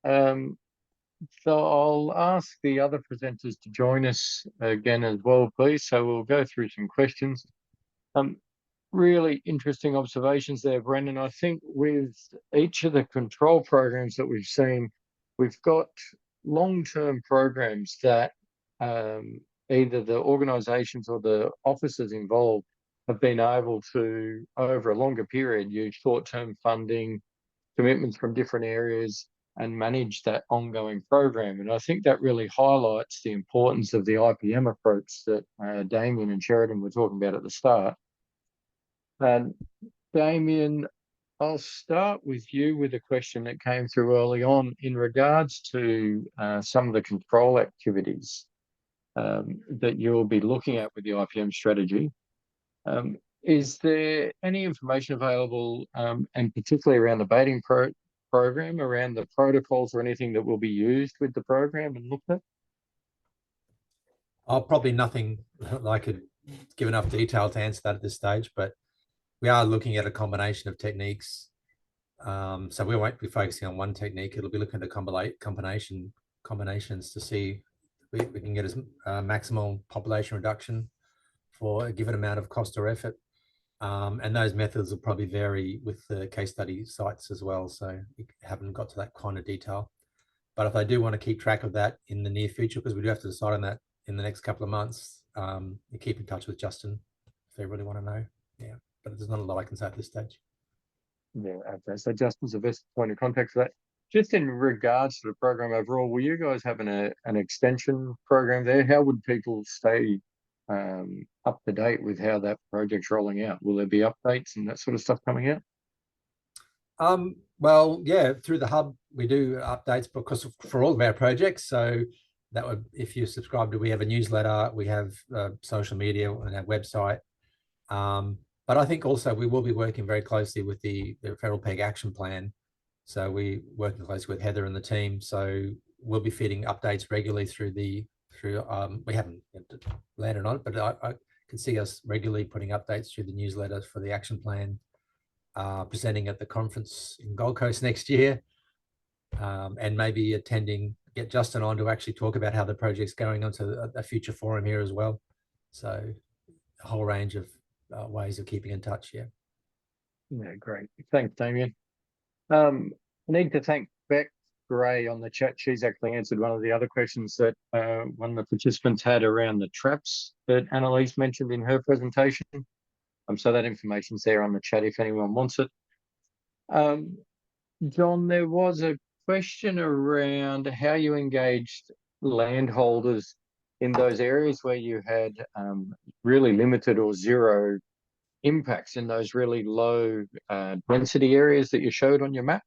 Um, so I'll ask the other presenters to join us again as well, please. So we'll go through some questions. Really interesting observations there, Brendan. I think with each of the control programs that we've seen, we've got long-term programs that either the organisations or the officers involved have been able to, over a longer period, use short-term funding, commitments from different areas, and manage that ongoing program. And I think that really highlights the importance of the IPM approach that Damien and Sheridan were talking about at the start. And Damien, I'll start with you with a question that came through early on in regards to some of the control activities that you'll be looking at with the IPM strategy. Is there any information available, and particularly around the baiting program, around the protocols or anything that will be used with the program and looked at? Probably nothing that I could give enough detail to answer that at this stage, but we are looking at a combination of techniques. So we won't be focusing on one technique. It'll be looking at combinations to see if we can get as maximal population reduction for a given amount of cost or effort. And those methods will probably vary with the case study sites as well. So we haven't got to that kind of detail. But if I do want to keep track of that in the near future, because we do have to decide on that in the next couple of months, you keep in touch with Justin if they really want to know. Yeah, but there's not a lot I can say at this stage. Yeah, okay. So Justin's the best point of contact for that. Just in regards to the program overall, will you guys having an extension program there? How would people stay up to date with how that project's rolling out? Will there be updates and that sort of stuff coming out? Well, yeah, through the hub we do updates because for all of our projects. So that would, if you subscribe to, we have a newsletter, we have social media and our website. But I think also we will be working very closely with the Federal PEG Action Plan. So we're working closely with Heather and the team. So we'll be feeding updates regularly through we haven't landed on it, but I can see us regularly putting updates through the newsletter for the action plan, presenting at the conference in Gold Coast next year, and maybe get Justin on to actually talk about how the project's going onto a future forum here as well. So a whole range of ways of keeping in touch. Yeah, great. Thanks, Damien. I need to thank Beck Gray on the chat. She's actually answered one of the other questions that one of the participants had around the traps that Annalise mentioned in her presentation. So that information's there on the chat if anyone wants it. John, there was a question around how you engaged landholders in those areas where you had really limited or zero impacts in those really low density areas that you showed on your map.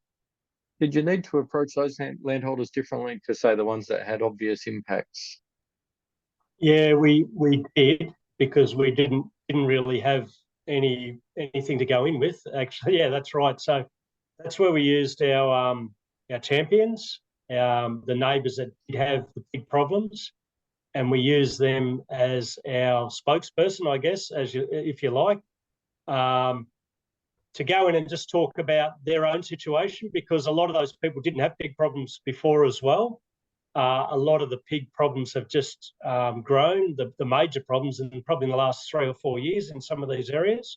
Did you need to approach those landholders differently to, say, the ones that had obvious impacts? Yeah, we did, because we didn't really have anything to go in with. Actually, yeah, that's right. So that's where we used our champions, the neighbours that did have the big problems, and we used them as our spokesperson, I guess, if you like, to go in and just talk about their own situation, because a lot of those people didn't have pig problems before as well. A lot of the pig problems have just grown, the major problems, and probably in the last 3 or 4 years in some of these areas,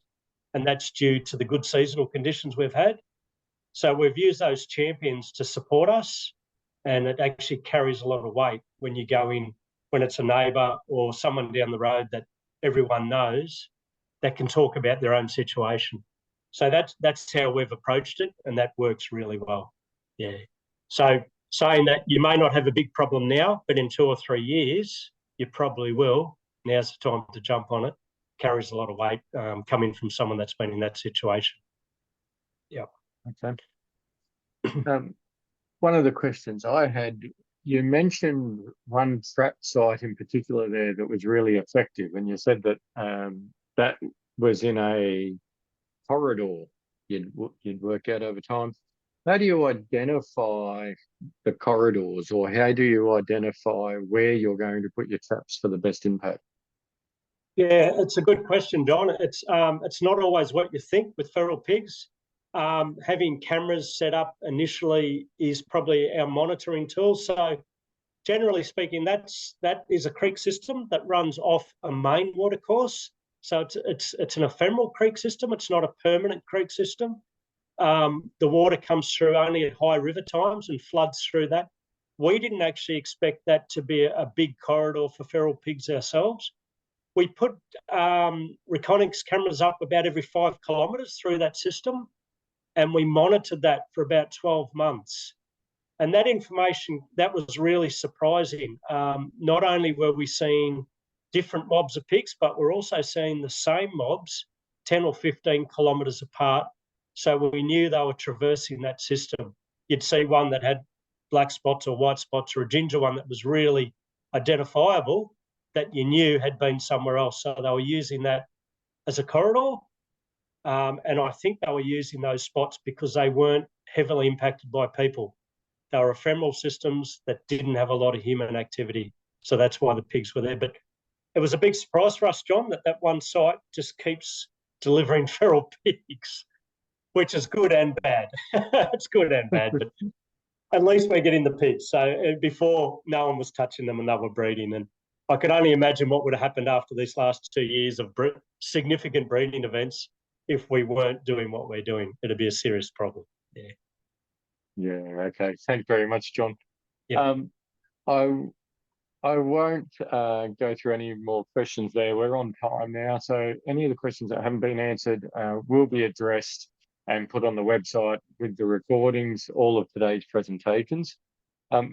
and that's due to the good seasonal conditions we've had. So we've used those champions to support us, and it actually carries a lot of weight when you go in, when it's a neighbour or someone down the road that everyone knows that can talk about their own situation. So that's how we've approached it, and that works really well. Yeah. So saying that you may not have a big problem now, but in 2 or 3 years, you probably will. Now's the time to jump on it. Carries a lot of weight coming from someone that's been in that situation. Yeah. Okay. One of the questions I had, you mentioned one trap site in particular there that was really effective, and you said that that was in a corridor you'd work out over time. How do you identify the corridors, or how do you identify where you're going to put your traps for the best impact? Yeah, it's a good question, John. It's not always what you think with feral pigs. Having cameras set up initially is probably our monitoring tool. So generally speaking, that is a creek system that runs off a main watercourse. So it's an ephemeral creek system. It's not a permanent creek system. The water comes through only at high river times and floods through that. We didn't actually expect that to be a big corridor for feral pigs ourselves. We put reconics cameras up about every 5 kilometres through that system, and we monitored that for about 12 months. And that information, that was really surprising. Not only were we seeing different mobs of pigs, but we're also seeing the same mobs 10 or 15 kilometres apart. So we knew they were traversing that system. You'd see one that had black spots or white spots, or a ginger one that was really identifiable that you knew had been somewhere else. So they were using that as a corridor. And I think they were using those spots because they weren't heavily impacted by people. They were ephemeral systems that didn't have a lot of human activity. So that's why the pigs were there. But it was a big surprise for us, John, that one site just keeps delivering feral pigs, which is good and bad. It's good and bad, but at least we're getting the pigs. So before, no one was touching them and they were breeding. And I could only imagine what would have happened after these last 2 years of significant breeding events if we weren't doing what we're doing. It'd be a serious problem. Yeah. Yeah, okay. Thank you very much, John. Yeah. I won't go through any more questions there. We're on time now, so any of the questions that haven't been answered will be addressed and put on the website with the recordings, all of today's presentations.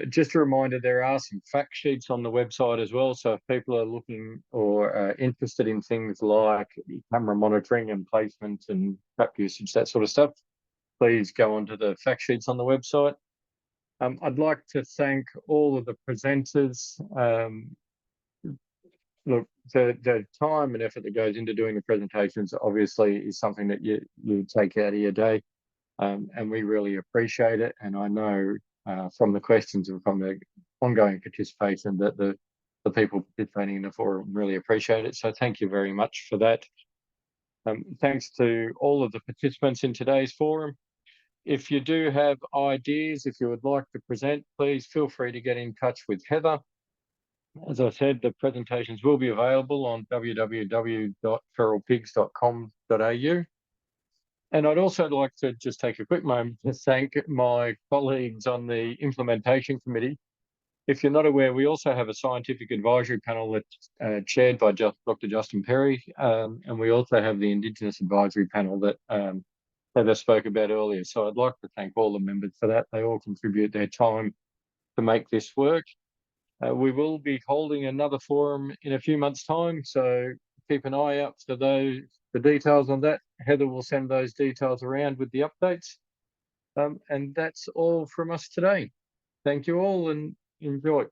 Just a reminder, there are some fact sheets on the website as well, so if people are looking or interested in things like camera monitoring and placement and trap usage, that sort of stuff, please go onto the fact sheets on the website. I'd like to thank all of the presenters. Look, the time and effort that goes into doing the presentations obviously is something that you take out of your day, and we really appreciate it. And I know from the questions and from the ongoing participation that the people participating in the forum really appreciate it. So thank you very much for that. Thanks to all of the participants in today's forum. If you do have ideas, if you would like to present, please feel free to get in touch with Heather. As I said, the presentations will be available on www.feralpigs.com.au. And I'd also like to just take a quick moment to thank my colleagues on the implementation committee. If you're not aware, we also have a scientific advisory panel that's chaired by Dr. Justin Perry, and we also have the Indigenous advisory panel that Heather spoke about earlier. So I'd like to thank all the members for that. They all contribute their time to make this work. We will be holding another forum in a few months' time, so keep an eye out for the details on that. Heather will send those details around with the updates. And that's all from us today. Thank you all and enjoy.